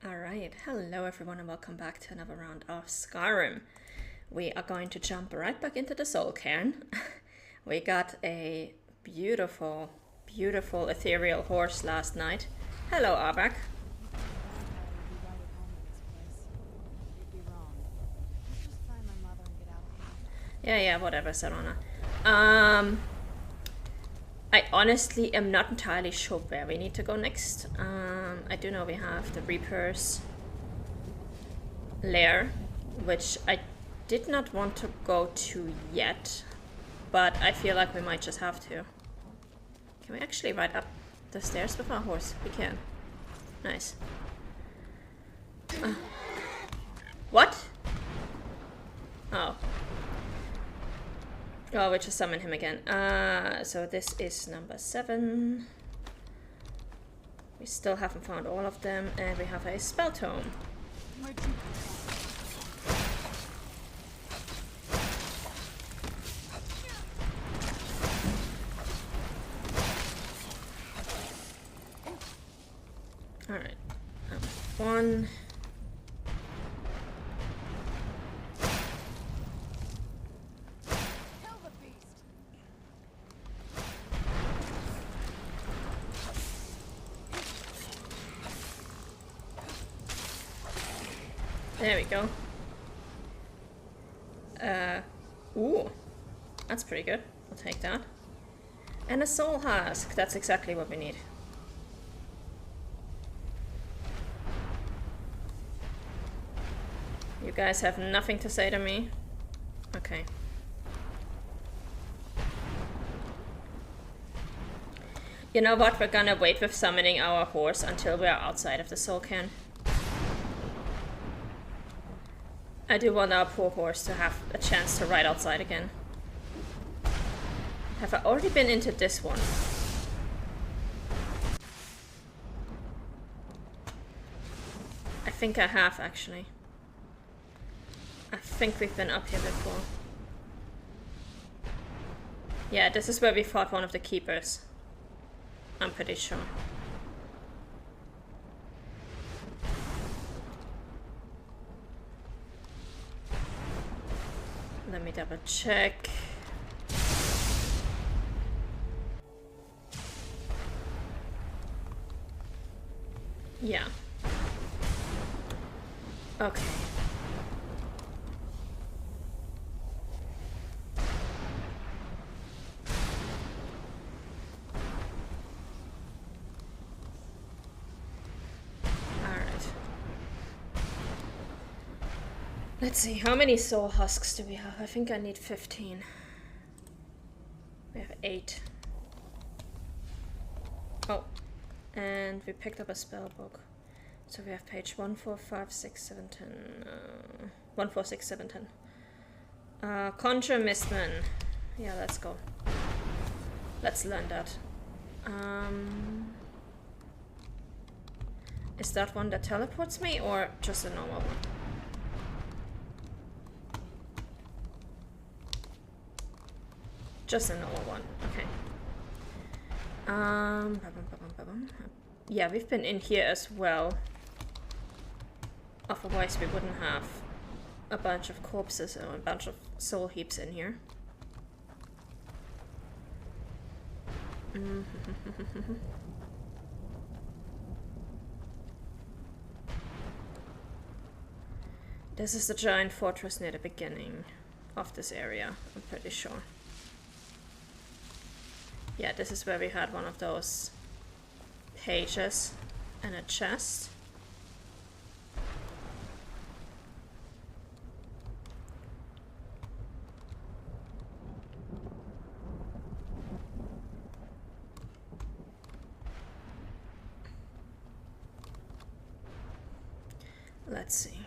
Alright, hello everyone and welcome back to another round of Skyrim. We are going to jump right back into the soul cairn. We got a beautiful, beautiful ethereal horse last night. Hello Arbak. Yeah, whatever, Sarona. I honestly am not entirely sure where we need to go next. I do know we have the Reaper's lair, which I did not want to go to yet, but I feel like we might just have to. Can we actually ride up the stairs with our horse? We can. Nice. What? Oh. Oh, we just summon him again. So this is number 7. We still haven't found all of them, and we have a spell tome. Alright. 1. There we go. Ooh. That's pretty good. I'll take that. And a soul husk. That's exactly what we need. You guys have nothing to say to me? Okay. You know what? We're gonna wait with summoning our horse until we are outside of the soul cairn. I do want our poor horse to have a chance to ride outside again. Have I already been into this one? I think I have, actually. I think we've been up here before. Yeah, this is where we fought one of the keepers. I'm pretty sure. Let me double check. Yeah. Okay. Let's see, how many soul husks do we have? I think I need 15. We have 8. Oh, and we picked up a spell book. So we have page 1, 4, 5, 6, 7, 10. 1, 4, 6, 7, 10. Conjure Mistman. Yeah, let's go. Let's learn that. Is that one that teleports me or just a normal one? Just a normal one, okay. Yeah, we've been in here as well. Otherwise we wouldn't have a bunch of corpses or a bunch of soul heaps in here. This is the giant fortress near the beginning of this area, I'm pretty sure. Yeah, this is where we had one of those pages and a chest. Let's see.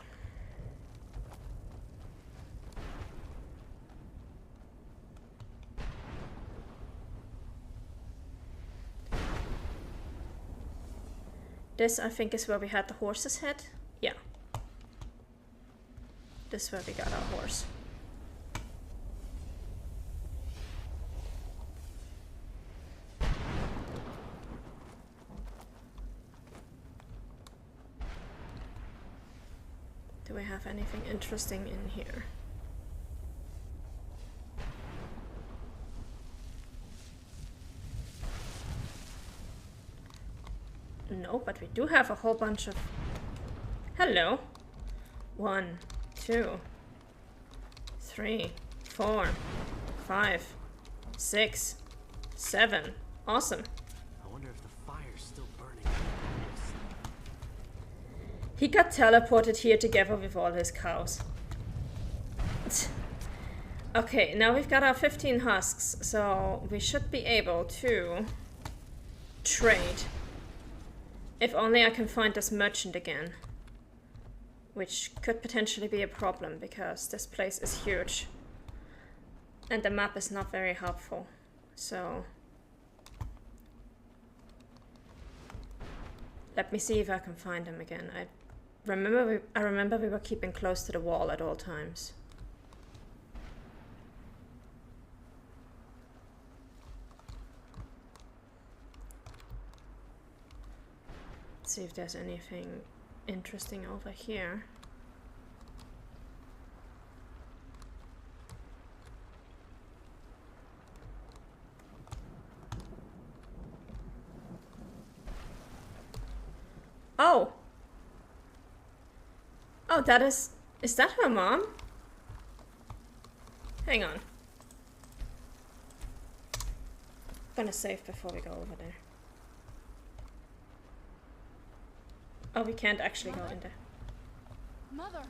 This, I think, is where we had the horse's head. Yeah. This is where we got our horse. Do we have anything interesting in here? No, but we do have a whole bunch of... Hello. 1, 2, 3, 4, 5, 6, 7. Awesome. I wonder if the fire's still burning. He got teleported here together with all his cows. Okay, now we've got our 15 husks, so we should be able to trade. If only I can find this merchant again. Which could potentially be a problem, because this place is huge. And the map is not very helpful. So... let me see if I can find him again. I remember we were keeping close to the wall at all times. Let's see if there's anything interesting over here. Oh! Oh, that is that her mom? Hang on. I'm gonna save before we go over there. Oh, we can't actually go in there. Mother! It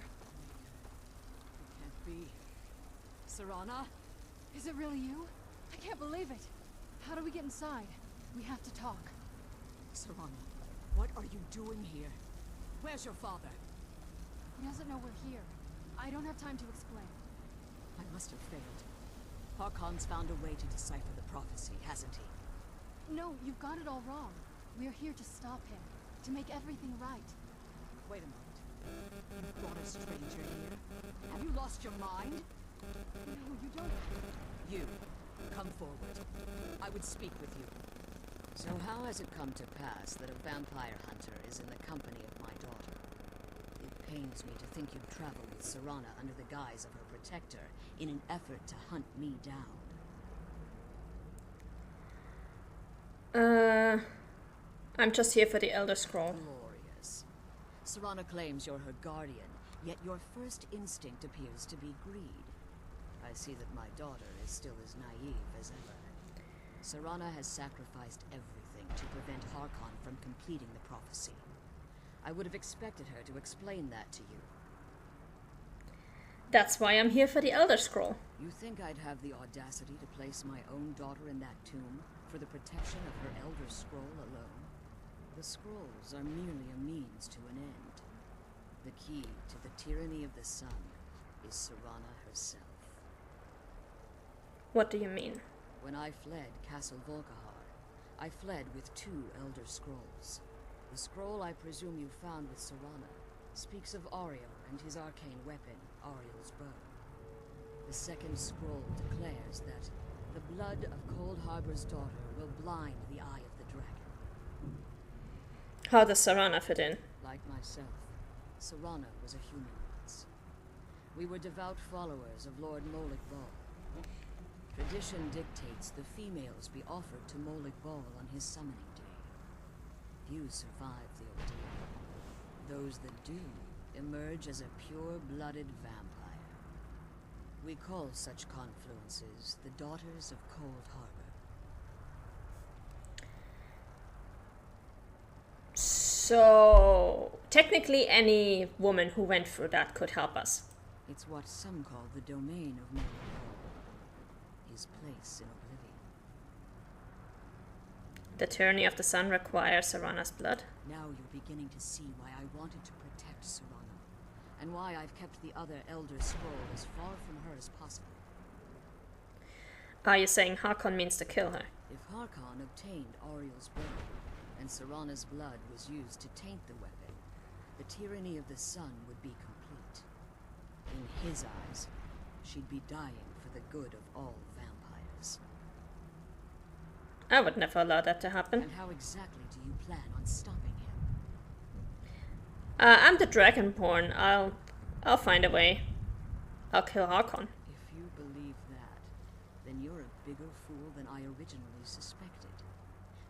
can't be. Serana? Is it really you? I can't believe it. How do we get inside? We have to talk. Serana, what are you doing here? Where's your father? He doesn't know we're here. I don't have time to explain. I must have failed. Harkon's found a way to decipher the prophecy, hasn't he? No, you've got it all wrong. We're here to stop him. To make everything right. Wait a moment. You brought a stranger here. Have you lost your mind? No, you don't. You, come forward. I would speak with you. So how has it come to pass that a vampire hunter is in the company of my daughter? It pains me to think you'd travel with Serana under the guise of her protector in an effort to hunt me down. I'm just here for the Elder Scroll. Glorious. Serana claims you're her guardian, yet your first instinct appears to be greed. I see that my daughter is still as naive as ever. Serana has sacrificed everything to prevent Harkon from completing the prophecy. I would have expected her to explain that to you. That's why I'm here for the Elder Scroll. You think I'd have the audacity to place my own daughter in that tomb for the protection of her Elder Scroll alone? The scrolls are merely a means to an end. The key to the tyranny of the sun is Serana herself. What do you mean? When I fled Castle Volkahar, I fled with 2 Elder Scrolls. The scroll I presume you found with Serana speaks of Ariel and his arcane weapon, Ariel's bow. The second scroll declares that the blood of Cold Harbor's daughter will blind the eye of the dragon. How does Serana fit in? Like myself, Serana was a human once. We were devout followers of Lord Molik Bal. Tradition dictates the females be offered to Molik Bal on his summoning day. Few survive the ordeal. Those that do emerge as a pure-blooded vampire. We call such confluences the Daughters of Cold Harbor. So, technically any woman who went through that could help us. It's what some call the domain of Molik Bal. His place in oblivion. The tyranny of the sun requires Serana's blood. Now you're beginning to see why I wanted to protect Serana, and why I've kept the other Elder Scroll as far from her as possible. Are you saying Harkon means to kill her? If Harkon obtained Ariel's bow, and Serana's blood was used to taint the weapon, the tyranny of the sun would be complete. In his eyes, she'd be dying for the good of all vampires. I would never allow that to happen. And how exactly do you plan on stopping him? I'm the Dragonborn. I'll I'll find a way. I'll kill Harkon. If you believe that, then you're a bigger fool than I originally suspected.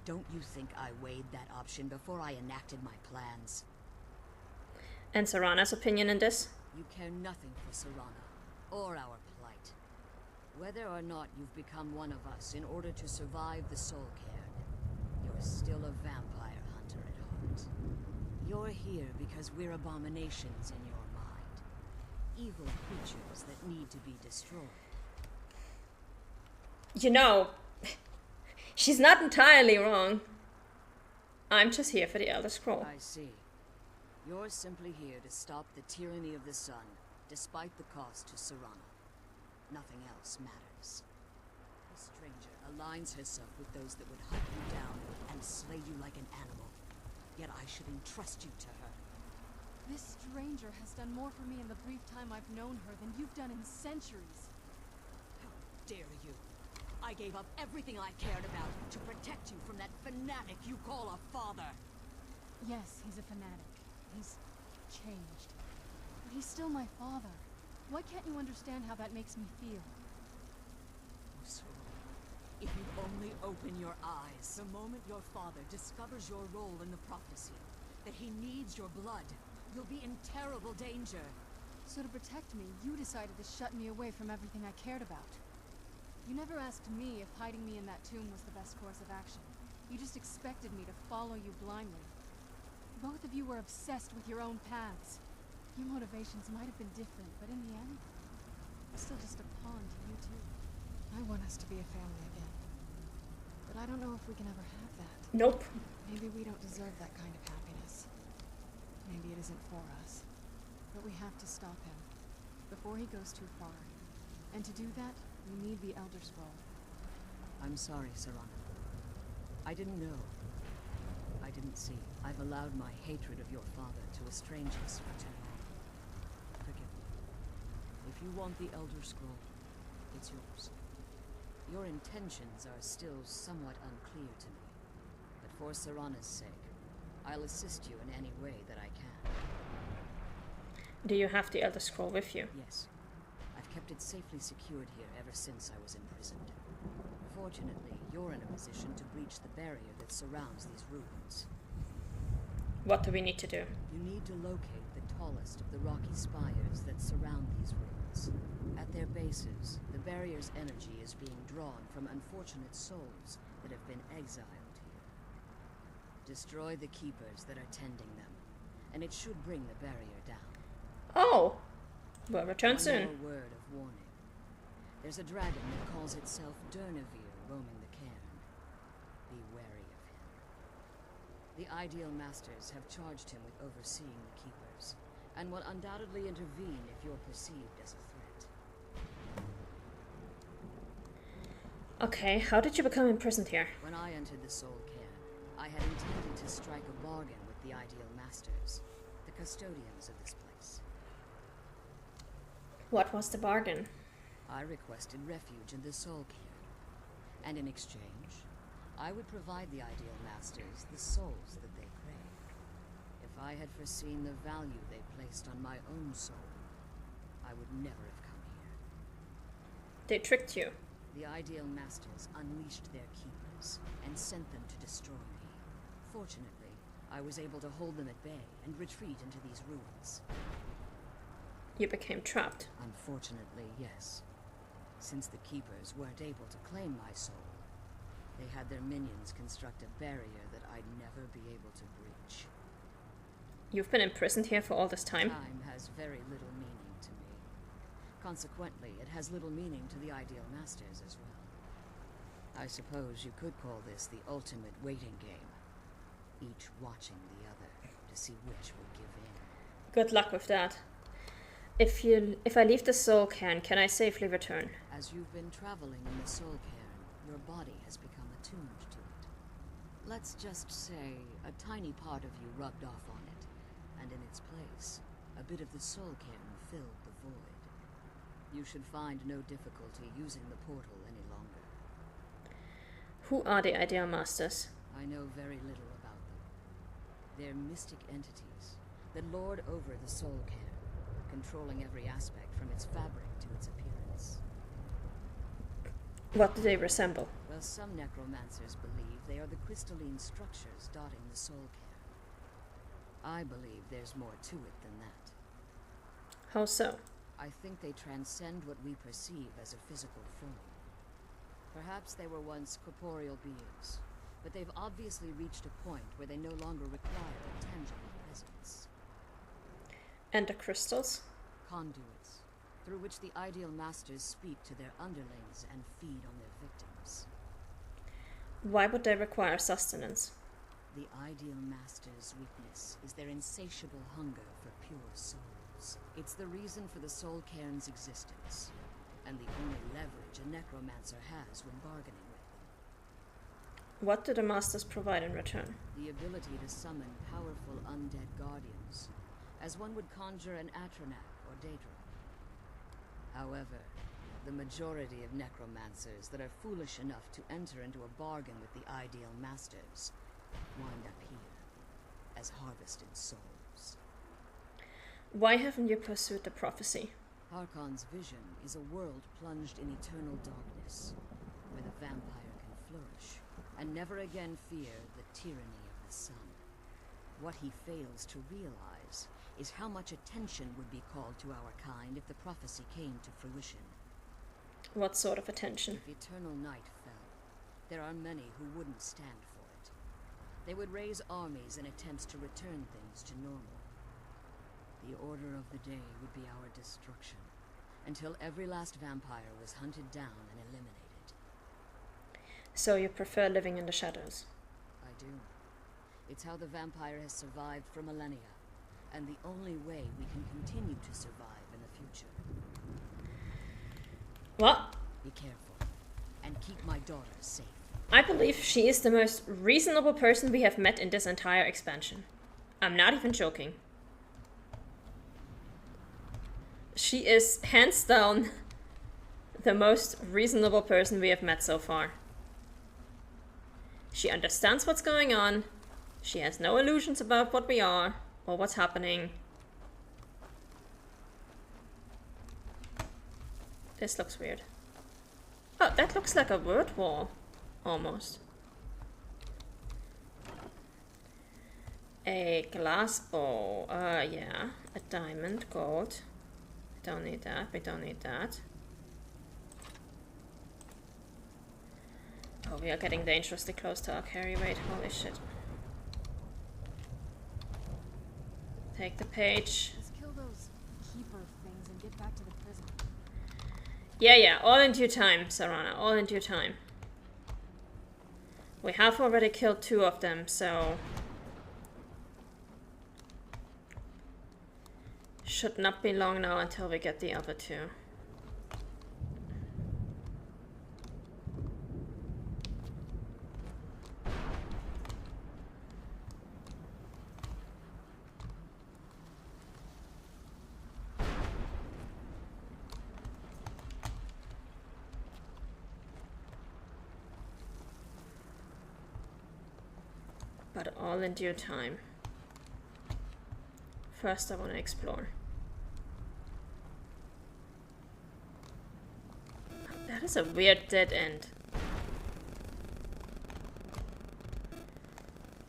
Don't you think I weighed that option before I enacted my plans? And Serana's opinion in this? You care nothing for Serana, or our plight. Whether or not you've become one of us in order to survive the Soul Cairn, you're still a vampire hunter at heart. You're here because we're abominations in your mind. Evil creatures that need to be destroyed. You know, she's not entirely wrong. I'm just here for the Elder Scroll. I see. You're simply here to stop the tyranny of the sun, despite the cost to Serana. Nothing else matters. This stranger aligns herself with those that would hunt you down and slay you like an animal. Yet I should entrust you to her. This stranger has done more for me in the brief time I've known her than you've done in centuries. How dare you! I gave up everything I cared about to protect you from that fanatic you call a father. Yes, he's a fanatic. He's changed. But he's still my father. Why can't you understand how that makes me feel? So, if you only open your eyes, the moment your father discovers your role in the prophecy, that he needs your blood, you'll be in terrible danger. So to protect me, you decided to shut me away from everything I cared about. You never asked me if hiding me in that tomb was the best course of action. You just expected me to follow you blindly. Both of you were obsessed with your own paths. Your motivations might have been different, but in the end, I'm still just a pawn to you two. I want us to be a family again. But I don't know if we can ever have that. Nope. Maybe we don't deserve that kind of happiness. Maybe it isn't for us. But we have to stop him before he goes too far. And to do that, we need the Elder Scroll. I'm sorry, Serana. I didn't know. I didn't see. I've allowed my hatred of your father to estrange us for too long. Forgive me. If you want the Elder Scroll, it's yours. Your intentions are still somewhat unclear to me. But for Serana's sake, I'll assist you in any way that I can. Do you have the Elder Scroll with you? Yes. I've kept it safely secured here ever since I was imprisoned. Fortunately, you're in a position to breach the barrier that surrounds these ruins. What do we need to do? You need to locate the tallest of the rocky spires that surround these ruins. At their bases, the barrier's energy is being drawn from unfortunate souls that have been exiled here. Destroy the keepers that are tending them, and it should bring the barrier down. Oh! We'll return soon. One more word of warning. There's a dragon that calls itself Durnevere roaming the cairn. Be wary of him. The Ideal Masters have charged him with overseeing the Keepers, and will undoubtedly intervene if you're perceived as a threat. Okay, how did you become imprisoned here? When I entered the Soul Cairn, I had intended to strike a bargain with the Ideal Masters, the custodians of this place. What was the bargain? I requested refuge in the Soul Cairn, and in exchange, I would provide the Ideal Masters the souls that they crave. If I had foreseen the value they placed on my own soul, I would never have come here. They tricked you. The Ideal Masters unleashed their keepers and sent them to destroy me. Fortunately, I was able to hold them at bay and retreat into these ruins. You became trapped. Unfortunately, yes. Since the Keepers weren't able to claim my soul, they had their minions construct a barrier that I'd never be able to breach. You've been imprisoned here for all this time? Time has very little meaning to me. Consequently, it has little meaning to the Ideal Masters as well. I suppose you could call this the ultimate waiting game, each watching the other to see which will give in. Good luck with that. If I leave the Soul Cairn, can I safely return? As you've been traveling in the Soul Cairn, your body has become attuned to it. Let's just say a tiny part of you rubbed off on it, and in its place, a bit of the Soul Cairn filled the void. You should find no difficulty using the portal any longer. Who are the Ideal Masters? I know very little about them. They're mystic entities that lord over the Soul Cairn, controlling every aspect from its fabric to its appearance. What do they resemble? Well, some necromancers believe they are the crystalline structures dotting the soul cairn. I believe there's more to it than that. How so? I think they transcend what we perceive as a physical form. Perhaps they were once corporeal beings, but they've obviously reached a point where they no longer require a tangible presence. And the crystals? Conduits, through which the ideal masters speak to their underlings and feed on their victims. Why would they require sustenance? The ideal master's weakness is their insatiable hunger for pure souls. It's the reason for the soul cairn's existence, and the only leverage a necromancer has when bargaining with them. What do the masters provide in return? The ability to summon powerful undead guardians, as one would conjure an Atronak or Daedra. However, the majority of necromancers that are foolish enough to enter into a bargain with the ideal masters wind up here, as harvested souls. Why haven't you pursued the prophecy? Harkon's vision is a world plunged in eternal darkness, where the vampire can flourish, and never again fear the tyranny of the sun. What he fails to realize is how much attention would be called to our kind if the prophecy came to fruition. What sort of attention? If eternal night fell, there are many who wouldn't stand for it. They would raise armies in attempts to return things to normal. The order of the day would be our destruction, until every last vampire was hunted down and eliminated. So you prefer living in the shadows? I do. It's how the vampire has survived for millennia, and the only way we can continue to survive in the future. What? Be careful, and keep my daughter safe. I believe she is the most reasonable person we have met in this entire expansion. I'm not even joking. She is, hands down, the most reasonable person we have met so far. She understands what's going on. She has no illusions about what we are or what's happening. This looks weird. Oh, that looks like a word wall. Almost. A glass bowl. Yeah. A diamond, gold. We don't need that. We don't need that. Oh, we are getting dangerously close to our carry weight. Holy shit. Take the page. Let's kill those keeper things and get back to the prison. Yeah, all in due time, Sarana. All in due time. We have already killed 2 of them, so... should not be long now until we get the other 2. But all in due time. First I want to explore. That is a weird dead end.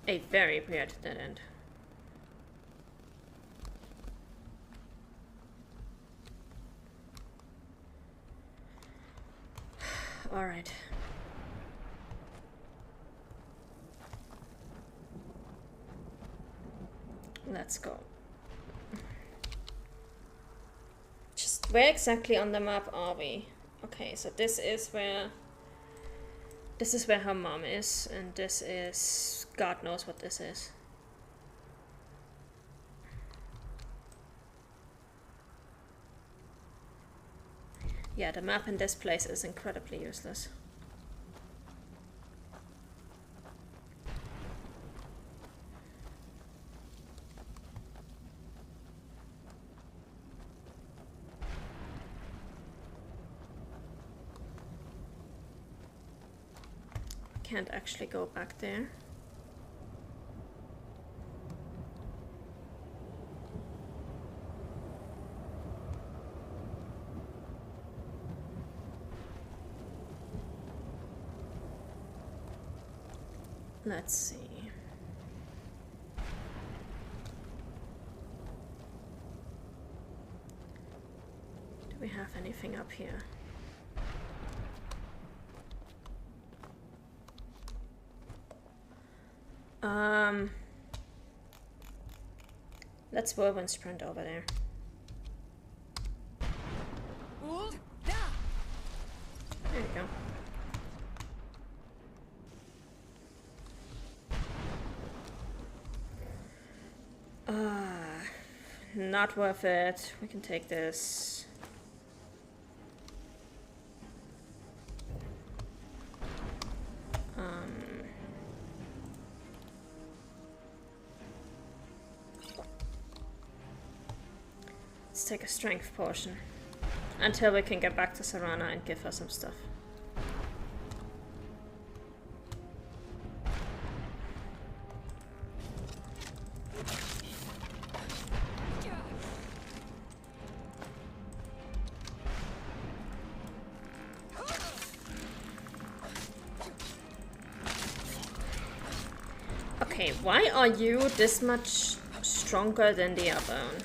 A very weird dead end. Alright. Let's go. Just where exactly on the map are we? Okay, so this is where her mom is, and this is God knows what this is. Yeah, the map in this place is incredibly useless. Can't actually go back there. Let's see. Do we have anything up here? Let's whirlwind sprint over there. There you go. Not worth it. We can take this. Let's take a strength potion until we can get back to Serana and give her some stuff. Okay, why are you this much stronger than the other one?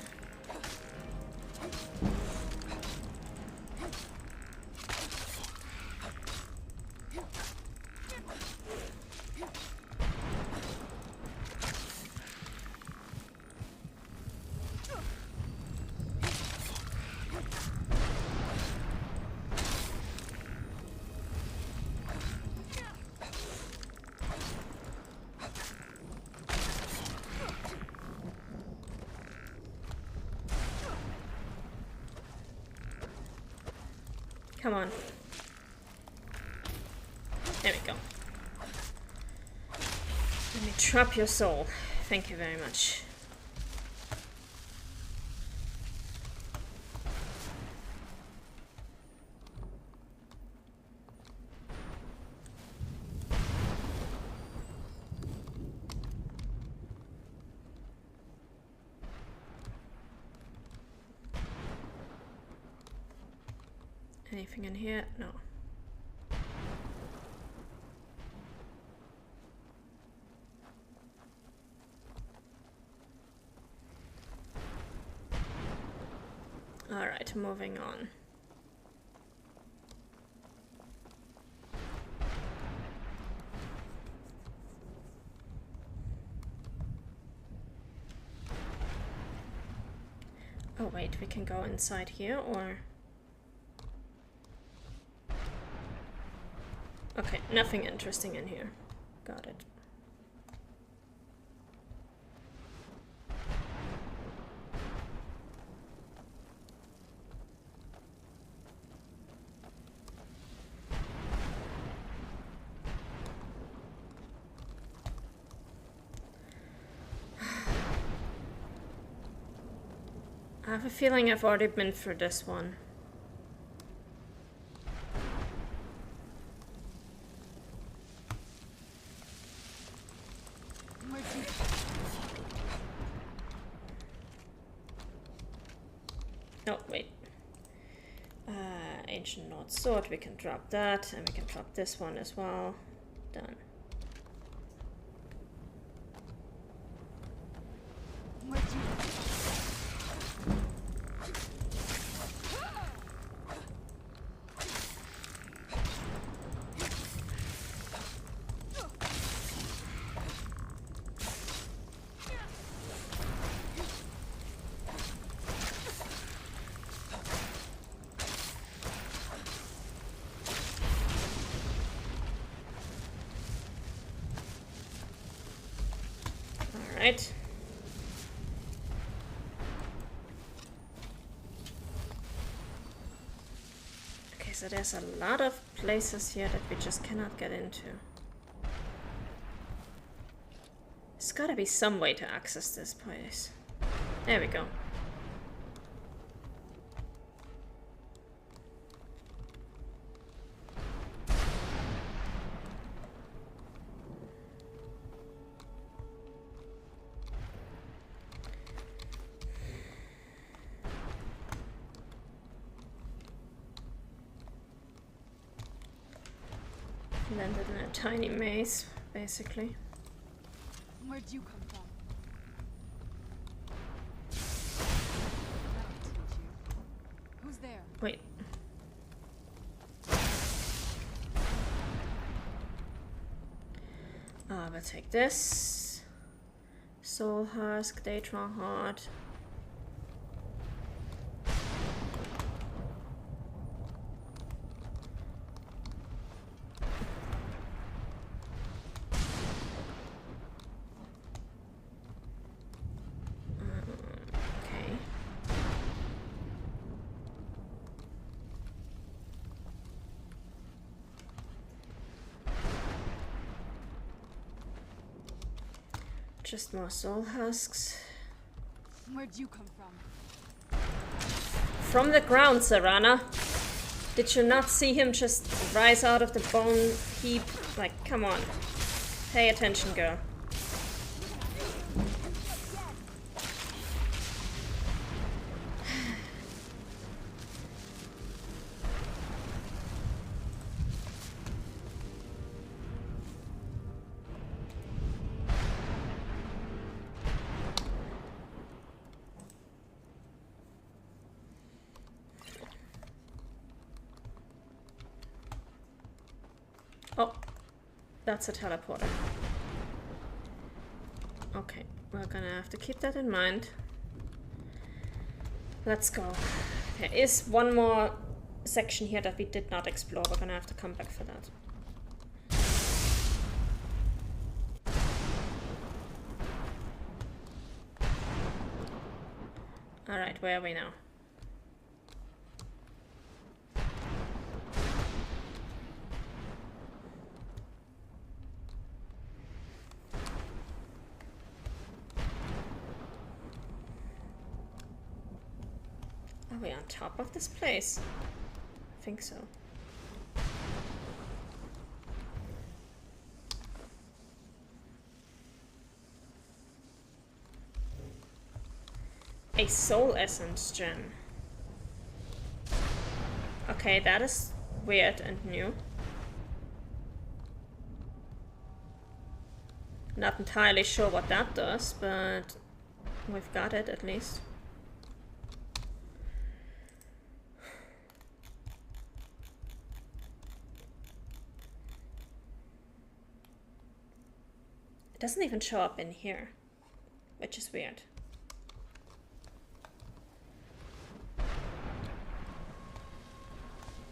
Come on. There we go. Let me trap your soul. Thank you very much. Anything in here? No. All right, moving on. Oh wait, we can go inside here, or... Okay, nothing interesting in here. Got it. I have a feeling I've already been through this one. Oh, wait. Ancient Nord Sword, we can drop that, and we can drop this one as well. Done. Right. Okay, so there's a lot of places here that we just cannot get into. There's gotta be some way to access this place. There we go. Landed in a tiny maze, basically. Where'd you come from? That'll teach you. Who's there? Wait. We'll take this. Soul Husk, Datron Heart. Okay. Just more soul husks. Where'd you come from? From the ground, Serana. Did you not see him just rise out of the bone heap? Like, come on. Pay attention, girl. Oh, that's a teleporter. Okay, we're gonna have to keep that in mind. Let's go. There is one more section here that we did not explore. We're gonna have to come back for that. Alright, where are we now? Are we on top of this place? I think so. A soul essence gem. Okay, that is weird and new. Not entirely sure what that does, but we've got it at least. It doesn't even show up in here, which is weird.